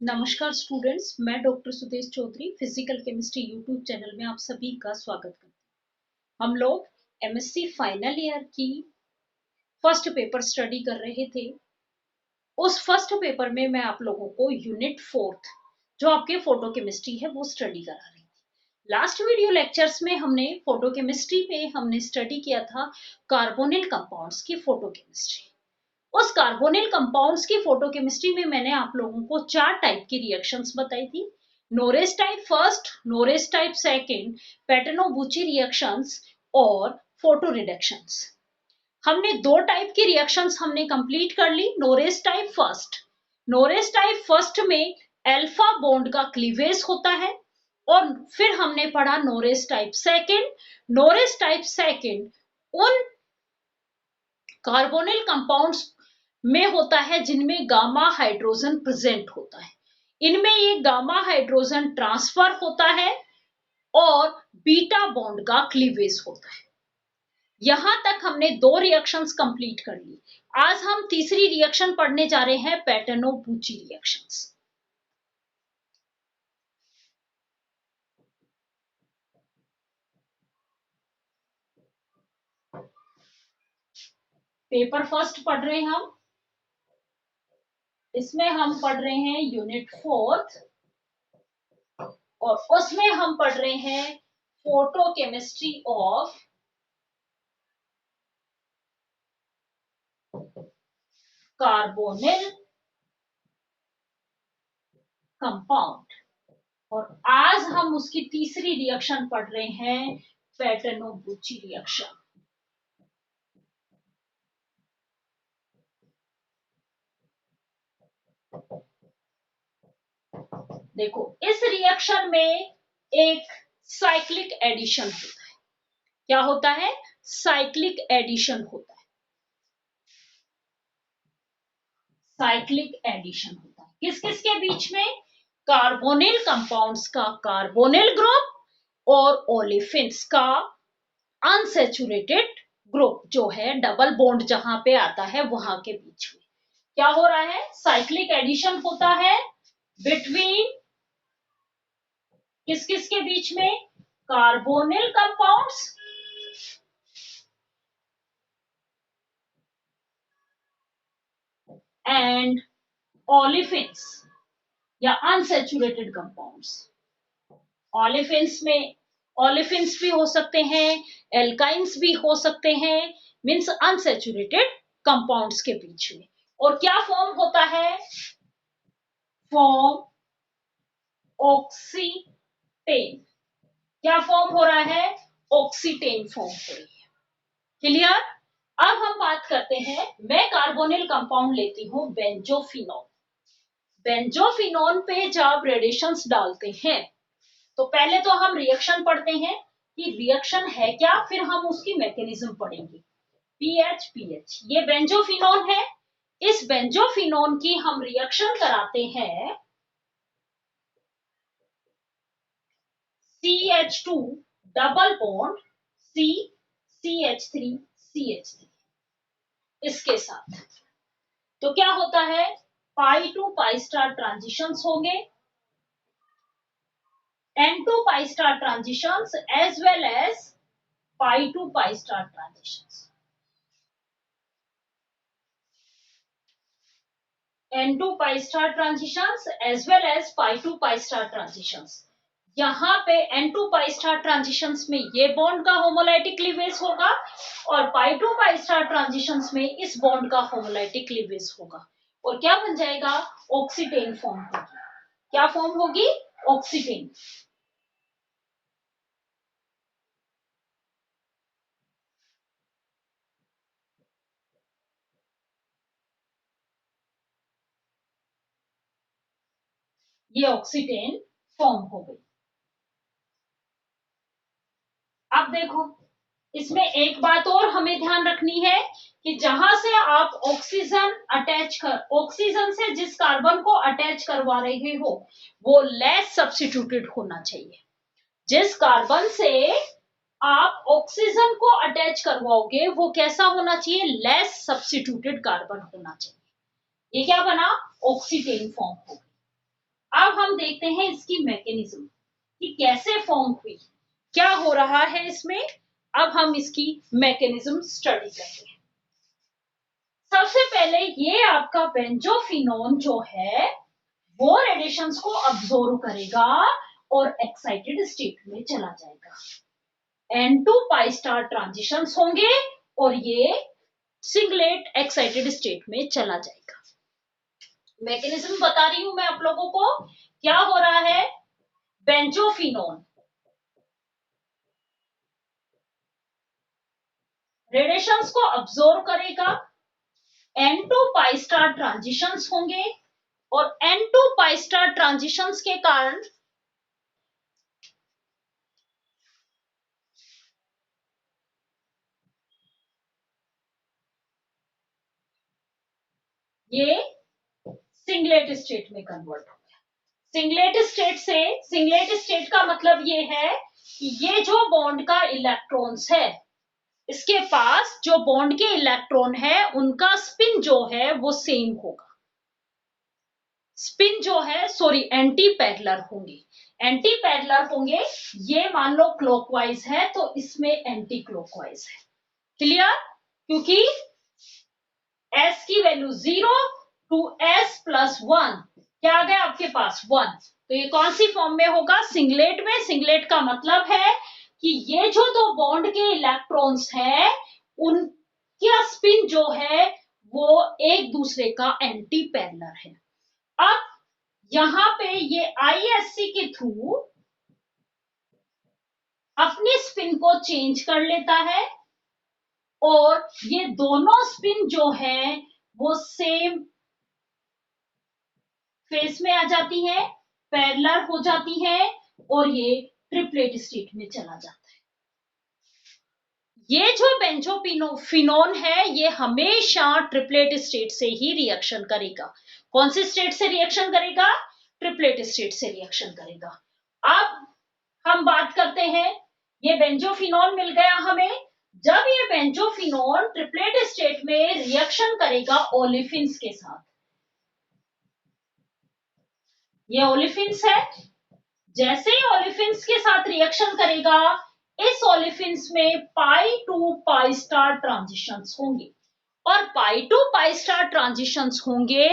नमस्कार स्टूडेंट्स, मैं doctor Sudesh Chaudhary physical chemistry YouTube channel में आप सभी का स्वागत करती हूँ। हम लोग एमएससी फाइनल ईयर की फर्स्ट पेपर स्टडी कर रहे थे। उस फर्स्ट पेपर में मैं आप लोगों को यूनिट फोर्थ जो आपके फोटो केमिस्ट्री है वो स्टडी करा रही थी। लास्ट वीडियो लेक्चर्स में हमने फोटो केमिस्ट्री में हमने स्टडी किया था कार्बोनिल कंपाउंड्स की फोटो केमिस्ट्री। उस कार्बोनिल कंपाउंड्स की फोटो केमिस्ट्री में मैंने आप लोगों को 4 टाइप की रिएक्शंस बताई थी। Norrish type first, Norrish type second, Paterno Buchi reactions और फोटो रिडक्शंस। हमने 2 टाइप की रिएक्शंस हमने कंप्लीट कर ली। Norrish type first, Norrish type first में अल्फा बॉन्ड का क्लीवेज होता है। और फिर हमने पढ़ा Norrish type second. Norrish type second उन कार्बोनिल कंपाउंड्स में होता है जिनमें गामा हाइड्रोजन प्रेजेंट होता है। इनमें ये गामा हाइड्रोजन ट्रांसफर होता है और बीटा बॉन्ड का क्लीवेज होता है। यहां तक हमने 2 रिएक्शंस कंप्लीट कर ली। आज हम तीसरी रिएक्शन पढ़ने जा रहे हैं, पेटेनो-बुची रिएक्शंस। पेपर फर्स्ट पढ़ रहे हैं हम। इसमें हम पढ़ रहे हैं यूनिट फोर्थ और उसमें हम पढ़ रहे हैं photo chemistry of carbonyl compound. और आज हम उसकी तीसरी रिएक्शन पढ़ रहे हैं, पेटेनो-बुची रिएक्शन। देखो, इस रिएक्शन में एक साइक्लिक एडिशन होता है। क्या होता है? साइक्लिक एडिशन होता है। साइक्लिक एडिशन होता है किस किस के बीच में? कार्बोनिल कंपाउंड्स का कार्बोनिल ग्रुप और ओलेफिन्स का अनसैचुरेटेड ग्रुप जो है डबल बॉन्ड जहां पे आता है वहां के बीच में क्या हो रहा है? साइक्लिक एडिशन होता है बिटवीन किस किस के बीच में? कार्बोनिल कंपाउंड्स एंड ओलेफिन्स या अनसैचुरेटेड कंपाउंड्स। ओलेफिन्स भी हो सकते हैं, एल्काइंस भी हो सकते हैं, मीन्स अनसैचुरेटेड कंपाउंड्स के बीच में। और क्या फॉर्म होता है? फॉर्म ऑक्सीटेन। क्या फॉर्म हो रहा है? ऑक्सीटेन फॉर्म हो रही है। क्लियर? अब हम बात करते हैं, मैं कार्बोनिल कंपाउंड लेती हूं बेंजोफिनॉल। बेंजोफिनॉल पे जब रेडिएशंस डालते हैं तो पहले तो हम रिएक्शन पढ़ते हैं कि रिएक्शन है क्या, फिर हम उसकी मैकेनिज्म पढ़ेंगे। पीएच ये बेंजोफिनॉल है। इस बेंजोफिनॉल की हम रिएक्शन कराते हैं CH2 डबल बॉन्ड CH3 इसके साथ। तो क्या होता है? पाई टू पाई स्टार ट्रांजिशंस होंगे, N2 pi star transitions as well as pi to pi star transitions. N2 pi star transitions as well as pi to pi star transitions. यहाँ पे N2 pi star transitions में ये bond का homolytic cleavage होगा और pi to pi star transitions में इस bond का होमोलाइटिक क्लीवेज होगा और क्या बन जाएगा? ऑक्सीटेन फॉर्म होगी। क्या फॉर्म होगी? ऑक्सीटेन। ये ऑक्सीटेन फॉर्म हो गई। अब देखो, इसमें एक बात और हमें ध्यान रखनी है कि जहां से आप ऑक्सीजन से जिस कार्बन को अटैच करवा रहे हो वो लेस सब्स्टिट्यूटेड होना चाहिए। जिस कार्बन से आप ऑक्सीजन को अटैच करवाओगे वो कैसा होना चाहिए? लेस सब्स्टिट्यूटेड कार्बन होना चाहिए। ये क्या बना? ऑक्सीटेन फॉर्म हो गई। अब हम देखते हैं इसकी मैकेनिज्म कि कैसे फॉर्म हुई, क्या हो रहा है इसमें। अब हम इसकी मैकेनिज्म स्टडी करते हैं। सबसे पहले ये आपका बेंजोफिनोन जो है वो रेडिएशंस को अब्सॉर्ब करेगा और एक्साइटेड स्टेट में चला जाएगा। N2 पाई स्टार ट्रांजिशंस होंगे और ये सिंगलेट एक्साइटेड स्टेट में चला जाएगा। मैकेनिज्म बता रही हूं मैं आप लोगों को, क्या हो रहा है। बेंजोफिनोन रेडिएशंस को अब्सॉर्ब करेगा, N2 पाई स्टार ट्रांजिशंस होंगे और N2 पाई स्टार ट्रांजिशंस के कारण ये सिंगलेट स्टेट में कन्वर्ट हो गया। सिंगलेट स्टेट का मतलब ये है कि ये जो बॉन्ड का इलेक्ट्रॉन्स है, इसके पास जो बॉन्ड के इलेक्ट्रॉन है उनका स्पिन जो है वो सेम होगा। स्पिन जो है एंटी पैरेलल होंगे। एंटी पैरेलल होंगे, ये मान लो क्लॉकवाइज है तो इसमें एंटी क्लॉकवाइज है। क्लियर? क्योंकि S की वैल्यू 0 टू S प्लस 1 क्या आ गया आपके पास 1, तो ये कौन सी फॉर्म में होगा, सिंगलेट में। सिंगलेट का मतलब है कि ये जो दो बॉन्ड के इलेक्ट्रॉन्स हैं उनका स्पिन जो है वो एक दूसरे का एंटी पैरेलल है। अब यहां पे ये ISC के थ्रू अपने स्पिन को चेंज कर लेता है और ये दोनों स्पिन जो है वो सेम फेस में आ जाती है, पैरेलल हो जाती है और ये ट्रिपलेट स्टेट में चला जाता है। ये जो बेंजोफिनोन है ये हमेशा ट्रिपलेट स्टेट से ही रिएक्शन करेगा। कौन सी स्टेट से रिएक्शन करेगा, ट्रिपलेट स्टेट से रिएक्शन करेगा। अब हम बात करते हैं, ये बेंजोफिनोन मिल गया हमें। जब ये बेंजोफिनोन ट्रिपलेट स्टेट में रिएक्शन करेगा ओलेफिन्स के साथ, ये ओलेफिन्स है, जैसे ही ओलेफिन्स के साथ रिएक्शन करेगा इस ओलेफिन्स में पाई टू पाई स्टार ट्रांजिशंस होंगे और पाई टू पाई स्टार ट्रांजिशंस होंगे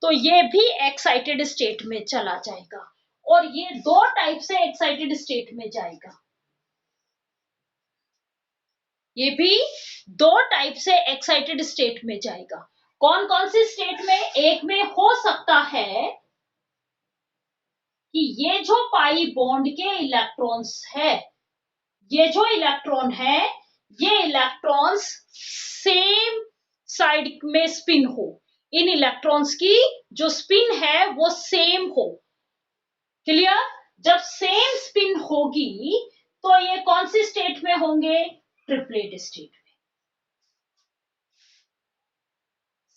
तो ये भी एक्साइटेड स्टेट में चला जाएगा और ये दो टाइप से एक्साइटेड स्टेट में जाएगा। ये भी दो टाइप से एक्साइटेड स्टेट में जाएगा। कौन कौन सी स्टेट में, एक में हो सकता है कि ये जो पाई बॉन्ड के इलेक्ट्रॉन्स है, ये जो इलेक्ट्रॉन है ये इलेक्ट्रॉन्स सेम साइड में स्पिन हो, इन इलेक्ट्रॉन्स की जो स्पिन है वो सेम हो। क्लियर? जब सेम स्पिन होगी तो ये कौन सी स्टेट में होंगे, ट्रिपलेट स्टेट में।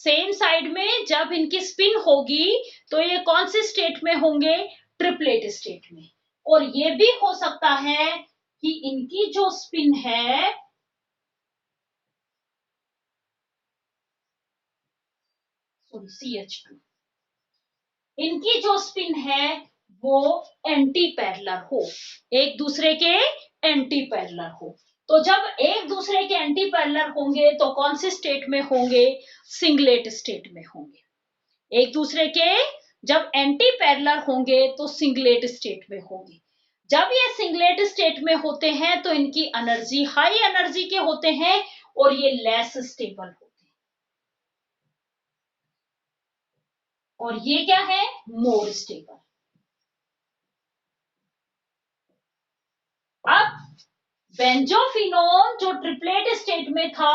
सेम साइड में जब इनकी स्पिन होगी तो ये कौन सी स्टेट में होंगे, ट्रिपलेट स्टेट में। और ये भी हो सकता है कि इनकी जो स्पिन है CH2, इनकी जो स्पिन है वो एंटी पैरेलल हो, एक दूसरे के एंटी पैरेलल हो। तो जब एक दूसरे के एंटी पैरेलल होंगे तो कौन सी स्टेट में होंगे, सिंगलेट स्टेट में होंगे। एक दूसरे के जब एंटी पैरेलल होंगे तो सिंगलेट स्टेट में होंगे। जब ये सिंगलेट स्टेट में होते हैं तो इनकी एनर्जी हाई एनर्जी के होते हैं और ये लेस स्टेबल होते हैं, और ये क्या है, मोर स्टेबल। अब बेंजोफिनोन जो ट्रिपलेट स्टेट में था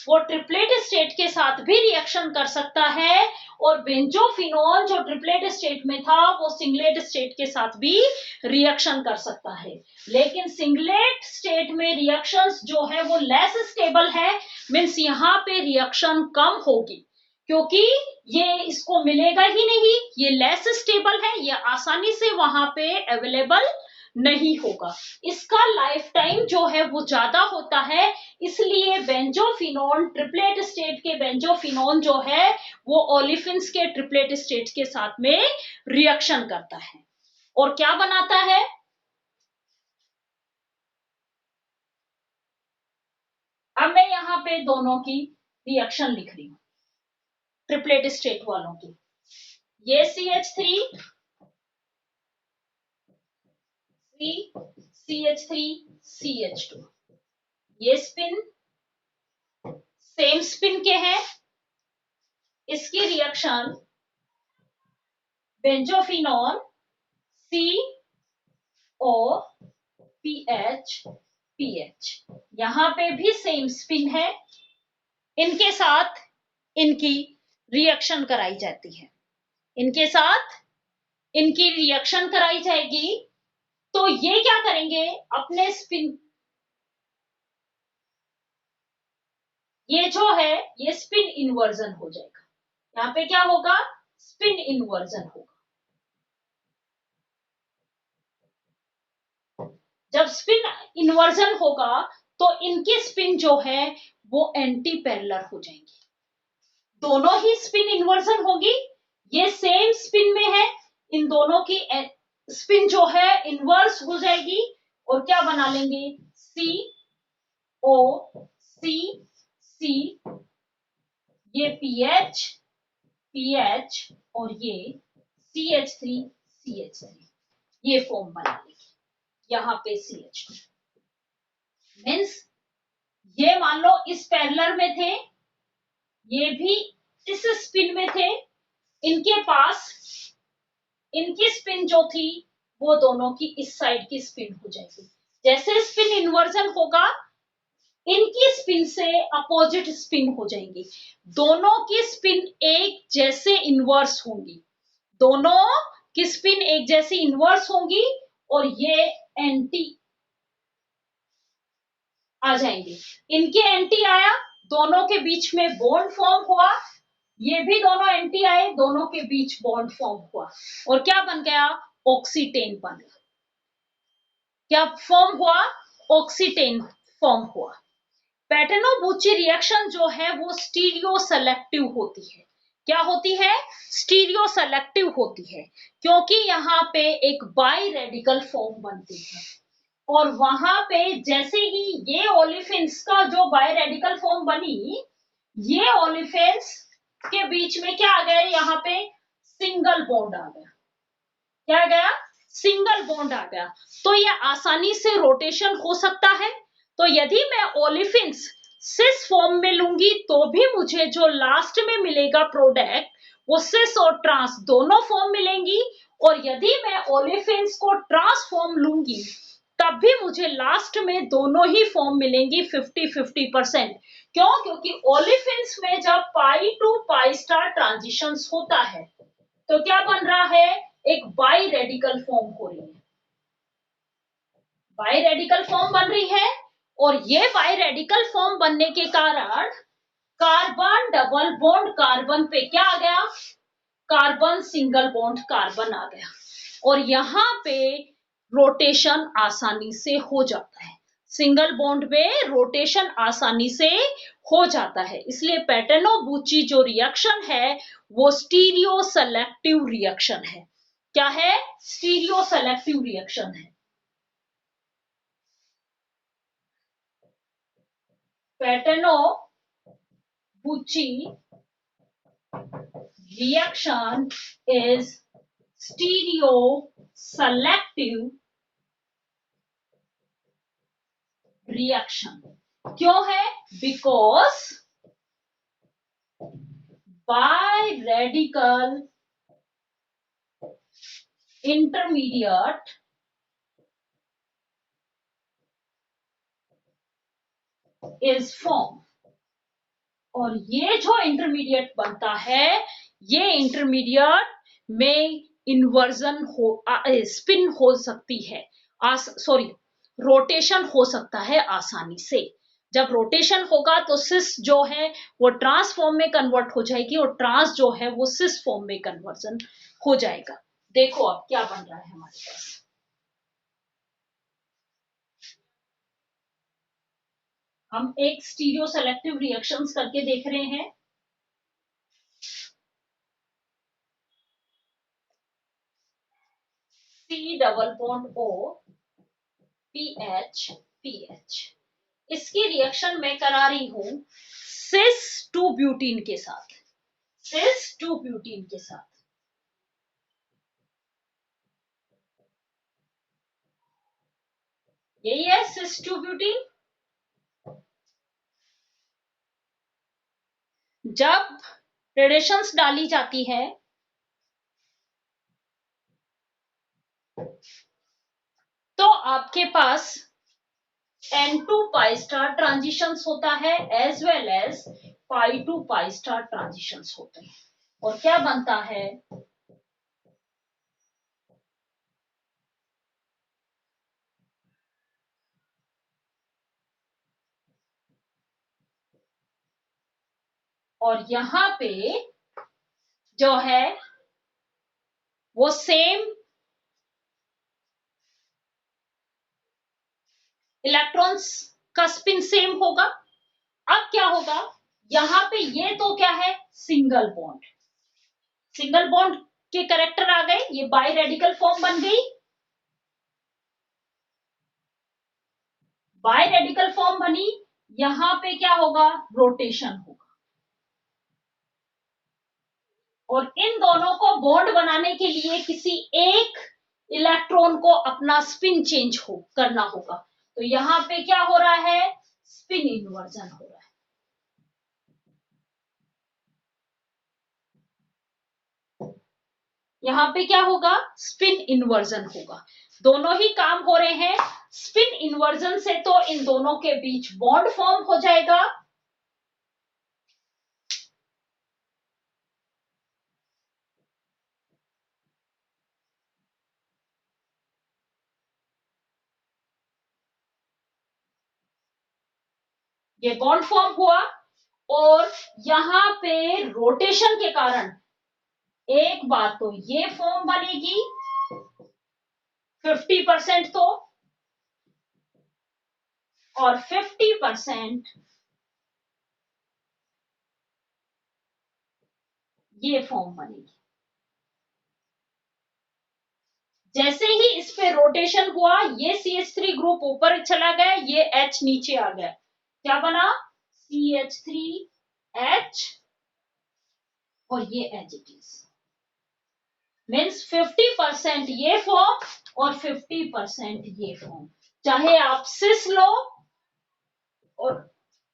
वो ट्रिपलेट स्टेट के साथ भी रिएक्शन कर सकता है और बेंजोफिनोन जो ट्रिपलेट स्टेट में था वो सिंगलेट स्टेट के साथ भी रिएक्शन कर सकता है। लेकिन सिंगलेट स्टेट में रिएक्शंस जो है वो लेस स्टेबल है, मींस यहाँ पे रिएक्शन कम होगी क्योंकि ये इसको मिलेगा ही नहीं, ये लेस स्टेबल है, ये आसानी से वहां पे अवेलेबल नहीं होगा। इसका लाइफ टाइम जो है वो ज्यादा होता है, इसलिए बेंजोफिनोन ट्रिपलेट स्टेट के बेंजोफिनोन जो है वो ओलिफिन्स के ट्रिपलेट स्टेट के साथ में रिएक्शन करता है और क्या बनाता है? अब मैं यहां पे दोनों की रिएक्शन लिख रही हूं, ट्रिपलेट स्टेट वालों की। ये CH3 CH3 CH2, ये स्पिन सेम स्पिन के हैं, इसकी रिएक्शन बेंजोफिनोन CO PH, यहां पे भी सेम स्पिन है, इनके साथ इनकी रिएक्शन कराई जाती है, इनके साथ इनकी रिएक्शन कराई जाएगी। तो ये क्या करेंगे, अपने स्पिन, ये जो है ये स्पिन इन्वर्जन हो जाएगा, यहां पे क्या होगा, स्पिन इन्वर्जन होगा। जब स्पिन इन्वर्जन होगा तो इनकी स्पिन जो है वो एंटी पैरेलल हो जाएंगी, दोनों ही स्पिन इन्वर्जन होगी, ये सेम स्पिन में है, इन दोनों की स्पिन जो है इन्वर्स हो जाएगी और क्या बना लेंगे, CO C, ये PH और ये CH3 ये फॉर्म बना लेंगे, यहां पे CH2 मीन्स ये मान लो इस पैरेलल में थे, ये भी इस स्पिन में थे, इनके पास इनकी स्पिन जो थी वो दोनों की इस साइड की स्पिन हो जाएगी। जैसे स्पिन इन्वर्जन होगा इनकी स्पिन से अपोजिट स्पिन हो जाएंगी, दोनों की स्पिन एक जैसे इन्वर्स होंगी, दोनों की स्पिन एक जैसी इन्वर्स होंगी और ये एंटी आ जाएंगे, इनके एंटी आया, दोनों के बीच में बॉन्ड फॉर्म हुआ, ये भी दोनों एंटी आए, दोनों के बीच बॉन्ड फॉर्म हुआ और क्या बन गया, ऑक्सीटेन बन गया। क्या फॉर्म हुआ, ऑक्सीटेन फॉर्म हुआ। पेटेनो-बुची रिएक्शन जो है वो स्टीरियो सेलेक्टिव होती है, क्या होती है, स्टीरियो सेलेक्टिव होती है, क्योंकि यहाँ पे एक बाई रेडिकल फॉर्म बनती है और वहां पे जैसे ही ये ओलिफिन्स का जो बाई रेडिकल फॉर्म बनी, ये ओलिफिन्स के बीच में क्या आ गया, यहाँ पे सिंगल बॉन्ड आ गया, क्या आ गया, सिंगल बॉन्ड आ गया, तो ये आसानी से रोटेशन हो सकता है। तो यदि मैं ओलिफिन्स सिस फॉर्म में लूंगी तो भी मुझे जो लास्ट में मिलेगा प्रोडक्ट वो सिस और ट्रांस दोनों फॉर्म मिलेंगी, और यदि मैं ओलिफिन्स को ट्रांसफॉर्म लूंगी तब भी मुझे लास्ट में दोनों ही फॉर्म मिलेंगी 50-50%। क्यों, क्योंकि ओलिफिन्स में जब पाई टू पाई स्टार ट्रांजिशंस होता है तो क्या बन रहा है, एक बाई रेडिकल फॉर्म हो रही है, बाई रेडिकल फॉर्म बन रही है, और ये बाई रेडिकल फॉर्म बनने के कारण कार्बन डबल बॉन्ड कार्बन पे क्या आ गया, कार्बन सिंगल बॉन्ड कार्बन आ गया, और यहां पे रोटेशन आसानी से हो जाता है, सिंगल बॉन्ड में रोटेशन आसानी से हो जाता है, इसलिए पेटेनो-बुची जो रिएक्शन है वो स्टीरियो सेलेक्टिव रिएक्शन है। क्या है, स्टीरियो सेलेक्टिव रिएक्शन है। पेटेनो-बुची reaction is stereo selective reaction। क्यों है, because biradical intermediate is formed, और ये जो इंटरमीडिएट बनता है ये इंटरमीडिएट में इन्वर्जन हो स्पिन हो सकती है, सॉरी रोटेशन हो सकता है आसानी से। जब रोटेशन होगा तो सिस जो है वो ट्रांस फॉर्म में कन्वर्ट हो जाएगी और ट्रांस जो है वो सिस फॉर्म में कन्वर्जन हो जाएगा। देखो अब क्या बन रहा है हमारे पास, हम एक स्टीरियो सेलेक्टिव रिएक्शंस करके देख रहे हैं। C double bond O PH PH, इसकी रिएक्शन मैं करा रही हूं सिस 2 ब्यूटीन के साथ, सिस 2 ब्यूटीन के साथ। यही है सिस 2 ब्यूटीन। जब रेडिएशंस डाली जाती है तो आपके पास N2 पाई स्टार ट्रांजिशंस होता है as well as pi to pi star transitions होते हैं। और क्या बनता है, और यहां पे जो है वो सेम इलेक्ट्रॉन्स का स्पिन सेम होगा। अब क्या होगा, यहां पे ये तो क्या है सिंगल बॉन्ड, सिंगल बॉन्ड के कैरेक्टर आ गए, ये बाई रेडिकल फॉर्म बन गई, बाई रेडिकल फॉर्म बनी। यहां पे क्या होगा, रोटेशन होगा, और इन दोनों को बॉन्ड बनाने के लिए किसी एक इलेक्ट्रॉन को अपना स्पिन चेंज करना होगा। तो यहां पे क्या हो रहा है, स्पिन इन्वर्जन हो रहा है। यहां पे क्या होगा, स्पिन इन्वर्जन होगा। दोनों ही काम हो रहे हैं। स्पिन इन्वर्जन से तो इन दोनों के बीच बॉन्ड फॉर्म हो जाएगा, ये बॉन्ड फॉर्म हुआ, और यहां पे रोटेशन के कारण एक बात तो ये फॉर्म बनेगी 50% तो, और 50% ये फॉर्म बनेगी। जैसे ही इस पे रोटेशन हुआ, ये CH3 ग्रुप ऊपर चला गया, ये H नीचे आ गया, क्या बना CH3H, और ये एज इट इज मीन्स 50% ये फॉर्म और 50% ये फॉर्म। चाहे आप सिस लो, और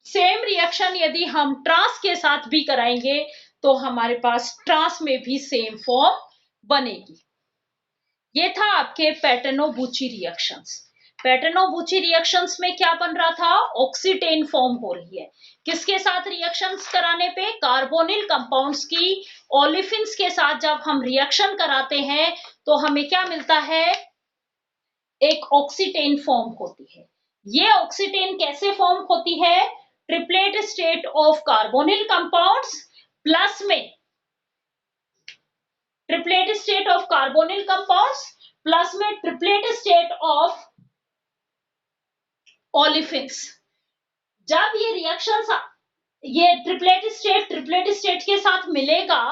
सेम रिएक्शन यदि हम ट्रांस के साथ भी कराएंगे तो हमारे पास ट्रांस में भी सेम फॉर्म बनेगी। ये था आपके पैटर्नो-बुची रिएक्शंस। पैटर्नो-बुची रिएक्शंस में क्या बन रहा था, ऑक्सीटेन फॉर्म हो रही है। किसके साथ रिएक्शंस कराने पे, कार्बोनिल कंपाउंड्स की ओलिफिन्स के साथ जब हम रिएक्शन कराते हैं तो हमें क्या मिलता है, एक ऑक्सीटेन फॉर्म होती है। ये ऑक्सीटेन कैसे फॉर्म होती है, triplet state of carbonyl compounds plus में triplet state of carbonyl compounds plus में ट्रिपलेट स्टेट ऑफ ओलिफिन्स। जब ये रिएक्शंस, ये ट्रिपलेट स्टेट के साथ मिलेगा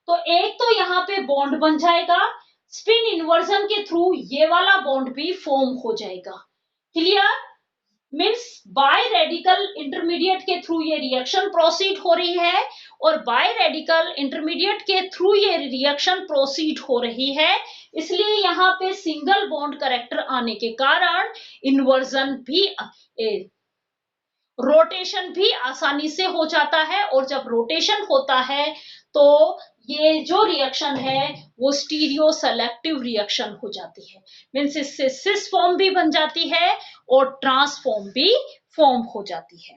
तो एक तो यहां पे बॉन्ड बन जाएगा, स्पिन इन्वर्जन के थ्रू ये वाला बॉन्ड भी फॉर्म हो जाएगा। Clear, means by radical intermediate के थ्रू ये रिएक्शन प्रोसीड हो रही है, और बाय रेडिकल इंटरमीडिएट के थ्रू ये रिएक्शन प्रोसीड हो रही है, इसलिए यहाँ पे सिंगल बॉन्ड कैरेक्टर आने के कारण इन्वर्जन भी, रोटेशन भी आसानी से हो जाता है। और जब रोटेशन होता है तो ये जो रिएक्शन है वो स्टीरियो सेलेक्टिव रिएक्शन हो जाती है, मीन्स इससे सिस फॉर्म भी बन जाती है और ट्रांस फॉर्म भी फॉर्म हो जाती है।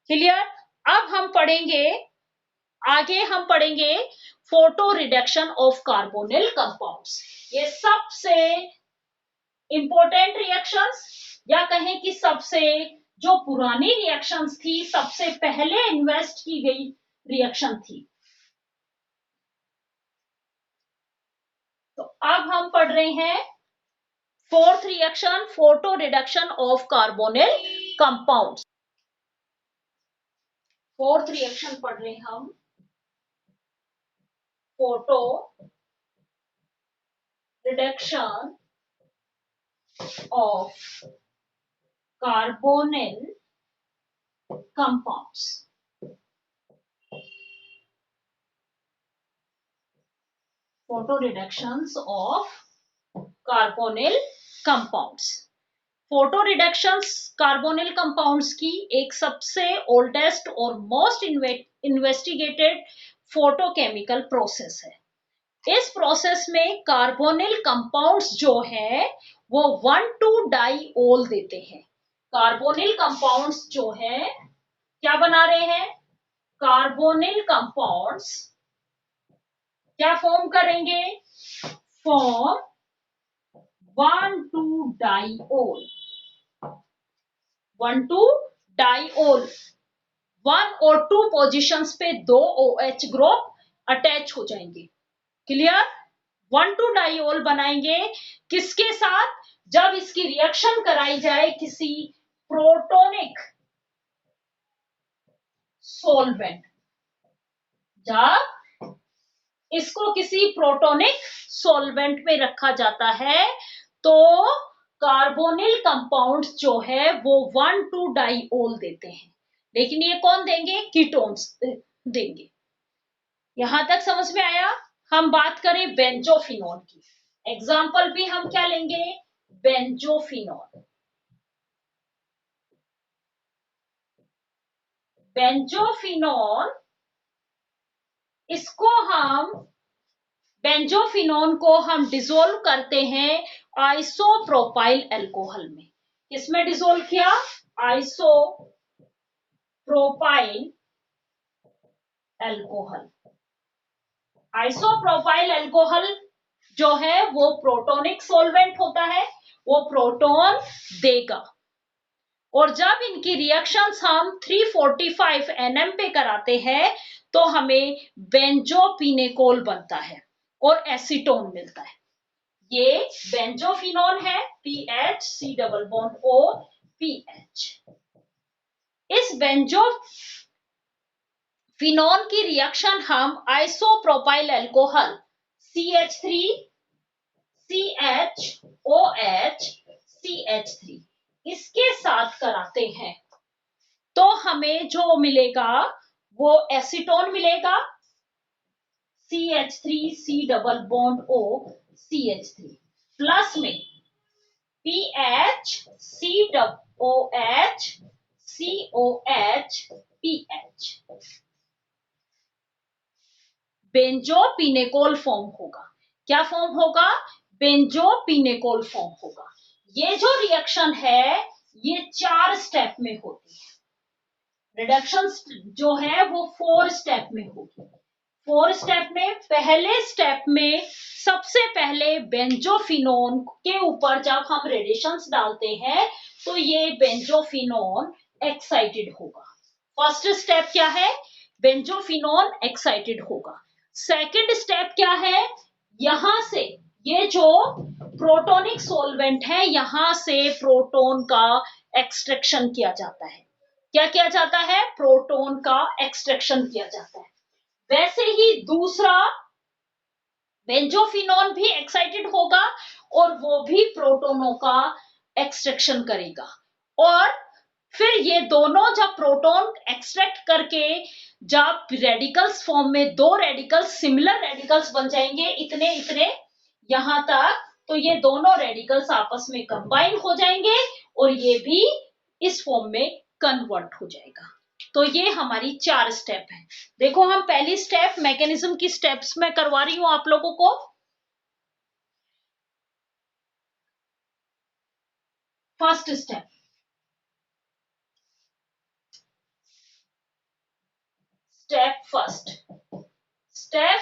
क्लियर, अब हम पढ़ेंगे, आगे हम पढ़ेंगे photo reduction of carbonyl compounds. ये सबसे इंपॉर्टेंट रिएक्शंस, या कहें कि सबसे जो पुरानी रिएक्शंस थी, सबसे पहले इन्वेस्ट की गई रिएक्शन थी। तो अब हम पढ़ रहे हैं fourth reaction, photo reduction of carbonyl compounds. Fourth reaction पढ़ रहे हैं हम, photo reduction of carbonyl compounds. Photo reductions of carbonyl compounds. Photo reductions carbonyl compounds की एक सबसे ओल्डेस्ट और मोस्ट इन्वेस्टिगेटेड फोटोकेमिकल प्रोसेस है। इस प्रोसेस में कार्बोनिल कंपाउंड्स जो है वो 1,2-डाइओल देते हैं। कार्बोनिल कंपाउंड्स जो है क्या बना रहे हैं? कार्बोनिल कंपाउंड्स क्या फॉर्म करेंगे? फॉर्म 1,2-डाइओल। 1,2-डाइओल, 1 और 2 पोजीशंस पे 2 OH ग्रुप अटैच हो जाएंगे। क्लियर? 1,2-डाइओल बनाएंगे किसके साथ? जब इसकी रिएक्शन कराई जाए किसी प्रोटोनिक सॉल्वेंट, जब इसको किसी प्रोटोनिक सॉल्वेंट में रखा जाता है तो कार्बोनिल कंपाउंड्स जो है वो 1,2-डाइओल देते हैं। लेकिन ये कौन देंगे? कीटोन्स देंगे। यहां तक समझ में आया? हम बात करें बेंजोफिनॉल की, एग्जाम्पल भी हम क्या लेंगे? बेंजोफिनॉल। बेंजोफिनॉल, इसको हम बेंजोफिनॉन को हम डिसोल्व करते हैं आइसोप्रोपाइल अल्कोहल में। किसमें डिसोल्व किया? Isopropyl alcohol. आइसोप्रोपाइल अल्कोहल जो है वो प्रोटोनिक सॉल्वेंट होता है, वो प्रोटॉन देगा। और जब इनकी रिएक्शंस हम 345 Nm पे कराते हैं तो हमें बेंजोपिनेकोल बनता है और एसीटोन मिलता है। ये बेंजोफिनॉल है, PH C double bond O PH। इस बेंजोफिनॉल की रिएक्शन हम isopropyl alcohol CH3 CHOH CH3 इसके साथ कराते हैं तो हमें जो मिलेगा वो एसीटोन मिलेगा, CH3 C double bond O CH3 plus में PH COH COH PH, benzopinacol form होगा। क्या फॉर्म होगा? बेंजोपिनेकोल फॉर्म होगा। ये जो रिएक्शन है ये 4 स्टेप में होती है। रिडक्शन जो है वो 4 स्टेप में होगी। 4 स्टेप में पहले स्टेप में सबसे पहले बेंजोफिनोन के ऊपर जब हम रेडिएशंस डालते हैं तो ये बेंजोफिनोन एक्साइटेड होगा। फर्स्ट स्टेप क्या है? बेंजोफिनोन एक्साइटेड होगा। सेकंड स्टेप क्या है? यहां से ये जो प्रोटोनिक सॉल्वेंट है यहां से प्रोटोन का एक्सट्रैक्शन किया जाता है। क्या किया जाता है? प्रोटोन का एक्सट्रैक्शन किया जाता है। वैसे ही दूसरा बेंजोफिनॉल भी एक्साइटेड होगा और वो भी प्रोटोनों का एक्सट्रैक्शन करेगा। और फिर ये दोनों जब प्रोटोन एक्सट्रैक्ट करके जब रेडिकल्स फॉर्म में 2 रेडिकल्स सिमिलर रेडिकल्स बन जाएंगे इतने इतने यहां तक, तो ये दोनों रेडिकल्स आपस में कंबाइन हो जाएंगे और ये भी इस फॉर्म में कन्वर्ट हो जाएगा। तो ये हमारी 4 स्टेप है। देखो हम पहली स्टेप मैकेनिज्म की स्टेप्स में करवा रही हूं आप लोगों को। फर्स्ट स्टेप, स्टेप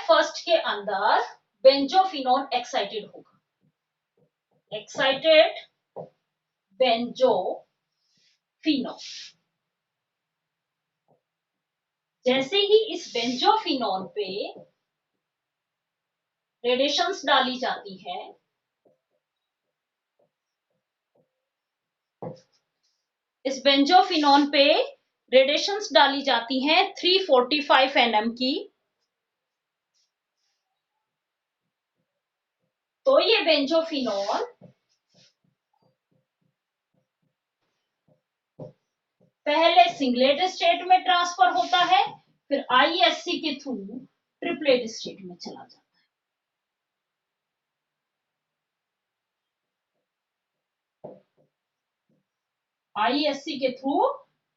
फर्स्ट के अंदर बेंजोफिनॉल एक्साइटेड होगा। एक्साइटेड बेंजोफिनॉल, जैसे ही इस बेंजोफिनॉल पे रेडिएशंस डाली जाती है इस बेंजोफिनॉल पे रेडिएशंस डाली जाती हैं 345 nm की। तो ये बेंजोफिनॉल पहले सिंगलेट स्टेट में ट्रांसफर होता है, फिर आईएससी के थ्रू ट्रिपलेट स्टेट में चला जाता है। आईएससी के थ्रू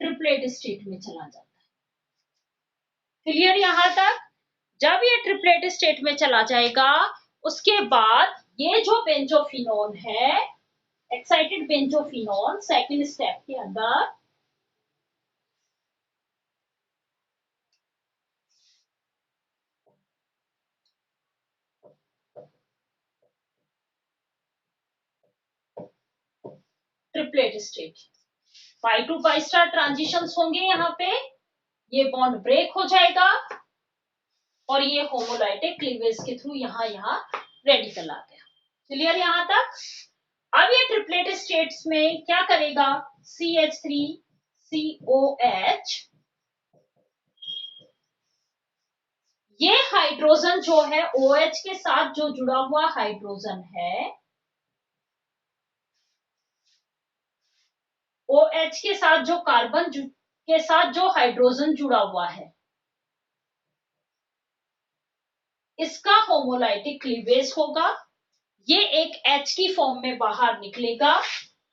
ट्रिपलेट स्टेट में चला जाता है। क्लियर यहां तक? जब ये ट्रिपलेट स्टेट में चला जाएगा, उसके बाद ये जो बेंजोफिनॉल है, एक्साइटेड बेंजोफिनॉल सेकंड स्टेप के अंदर triplet state, pi to pi star transitions होंगे यहाँ पे, ये बॉन्ड ब्रेक हो जाएगा और ये होमोलाइटिक क्लीवेज के थ्रू यहाँ रेडिकल आ गया। क्लियर यहां तक? अब ये ट्रिपलेट स्टेट्स में क्या करेगा, CH3COH, ये हाइड्रोजन जो है OH के साथ जो जुड़ा हुआ हाइड्रोजन है, OH के साथ जो कार्बन के साथ जो हाइड्रोजन जुड़ा हुआ है, इसका होमोलाइटिक क्लीवेज होगा। ये एक H की फॉर्म में बाहर निकलेगा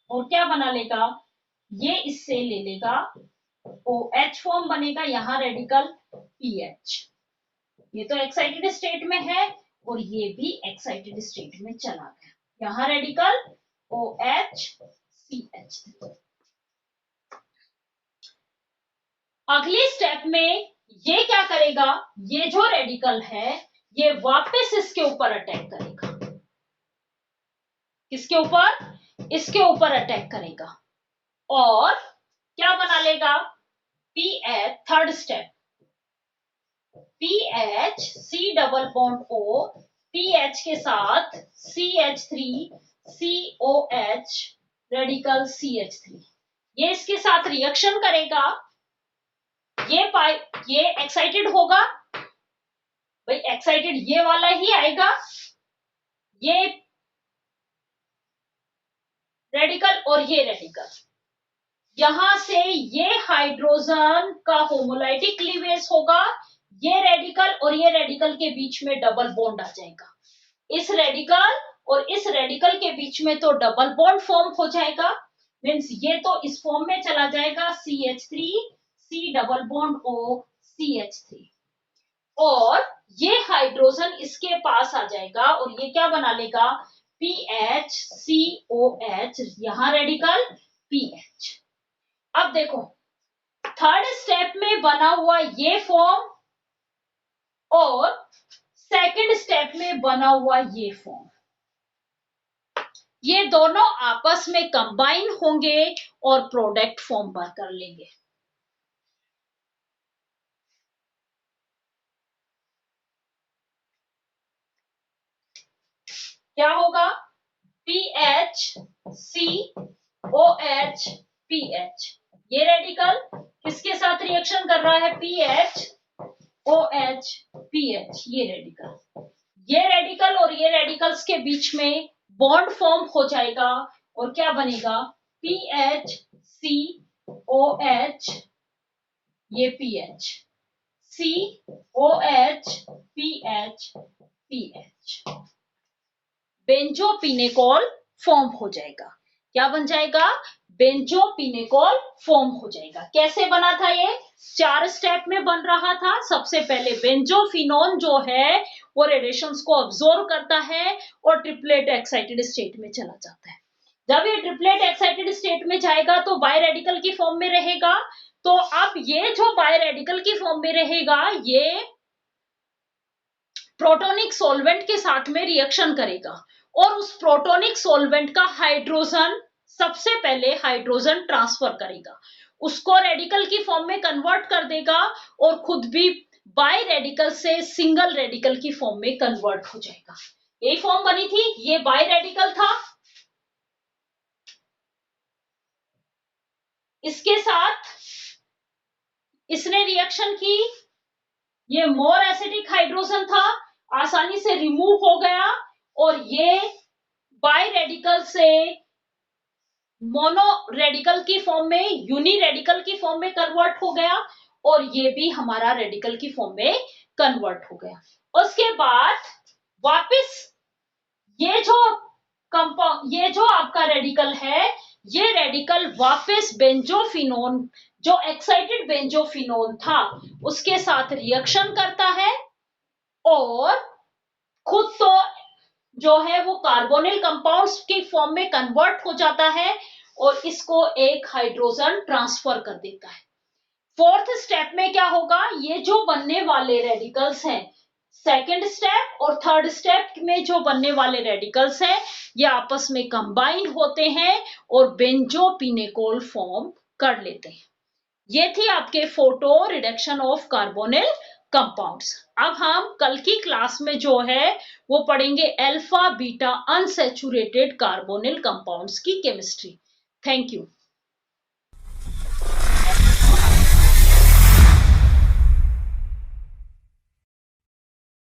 और क्या बना लेगा, ये इससे ले लेगा OH फॉर्म बनेगा, यहां रेडिकल PH। ये तो एक्साइटेड स्टेट में है और ये भी एक्साइटेड स्टेट में चला गया, यहां रेडिकल OH CH। अगली स्टेप में ये क्या करेगा, ये जो रेडिकल है ये वापस इसके ऊपर अटैक करेगा, किसके ऊपर, इसके ऊपर अटैक करेगा और क्या बना लेगा, PH, third step, PH C double bond O, PH के साथ CH3COH रेडिकल CH3, ये इसके साथ रिएक्शन करेगा, ये एक्साइटेड होगा, भाई एक्साइटेड ये वाला ही आएगा, ये रेडिकल और ये रेडिकल, यहां से ये हाइड्रोजन का होमोलाइटिक क्लीवेज होगा, ये रेडिकल और ये रेडिकल के बीच में डबल बॉन्ड आ जाएगा, इस रेडिकल और इस रेडिकल के बीच में तो डबल बॉन्ड फॉर्म हो जाएगा, मीन्स ये तो इस फॉर्म में चला जाएगा CH3 C double bond O CH3, और ये हाइड्रोजन इसके पास आ जाएगा और ये क्या बना लेगा, PHCOH, यहां रेडिकल PH। अब देखो थर्ड स्टेप में बना हुआ ये फॉर्म और सेकंड स्टेप में बना हुआ ये फॉर्म, ये दोनों आपस में कंबाइन होंगे और प्रोडक्ट फॉर्म कर लेंगे। क्या होगा, PHCOH ये रेडिकल किसके साथ रिएक्शन कर रहा है, PHOH ये रेडिकल और ये रेडिकल्स के बीच में बॉन्ड फॉर्म हो जाएगा और क्या बनेगा, PHCOH ये PH, COH PH, बेंजोपिनेकॉल फॉर्म हो जाएगा। क्या बन जाएगा, बेंजोपिनेकॉल फॉर्म हो जाएगा। कैसे बना था ये, 4 स्टेप में बन रहा था। सबसे पहले बेंजोफिनोन जो है वो रेडिएशंस को अब्सॉर्ब करता है और ट्रिपलेट एक्साइटेड स्टेट में चला जाता है। जब ये ट्रिपलेट एक्साइटेड स्टेट में जाएगा तो बाय रेडिकल की फॉर्म में रहेगा। तो अब ये जो बाय रेडिकल की फॉर्म में रहेगा ये प्रोटोनिक सॉल्वेंट के साथ में रिएक्शन करेगा और उस प्रोटोनिक सॉल्वेंट का हाइड्रोजन सबसे पहले हाइड्रोजन ट्रांसफर करेगा, उसको रेडिकल की फॉर्म में कन्वर्ट कर देगा और खुद भी बाय रेडिकल से सिंगल रेडिकल की फॉर्म में कन्वर्ट हो जाएगा। यही फॉर्म बनी थी, ये बाय रेडिकल था, इसके साथ इसने रिएक्शन की, ये मोर एसिडिक हाइड्रोजन था, आसानी से रिमूव हो गया और ये बाई रेडिकल से मोनो रेडिकल की फॉर्म में, यूनी रेडिकल की फॉर्म में कन्वर्ट हो गया और ये भी हमारा रेडिकल की फॉर्म में कन्वर्ट हो गया। उसके बाद वापस ये जो कंपाउंड, ये जो आपका रेडिकल है, ये रेडिकल वापस बेंजोफिनोन, जो एक्साइटेड बेंजोफिनोन था, उसके साथ रिएक्शन करता है और खुद तो जो है वो कार्बोनिल कंपाउंड्स की फॉर्म में कन्वर्ट हो जाता है और इसको एक हाइड्रोजन ट्रांसफर कर देता है। फोर्थ स्टेप में क्या होगा, ये जो बनने वाले रेडिकल्स हैं, सेकेंड स्टेप और थर्ड स्टेप में जो बनने वाले रेडिकल्स हैं, ये आपस में कंबाइन होते हैं और बेंजोपिनेकोल फॉर्म कर लेते हैं। ये थी आपके photo reduction of carbonyl compounds. अब हम कल की क्लास में जो है वो पढ़ेंगे alpha beta unsaturated carbonyl compounds की केमिस्ट्री। Thank you.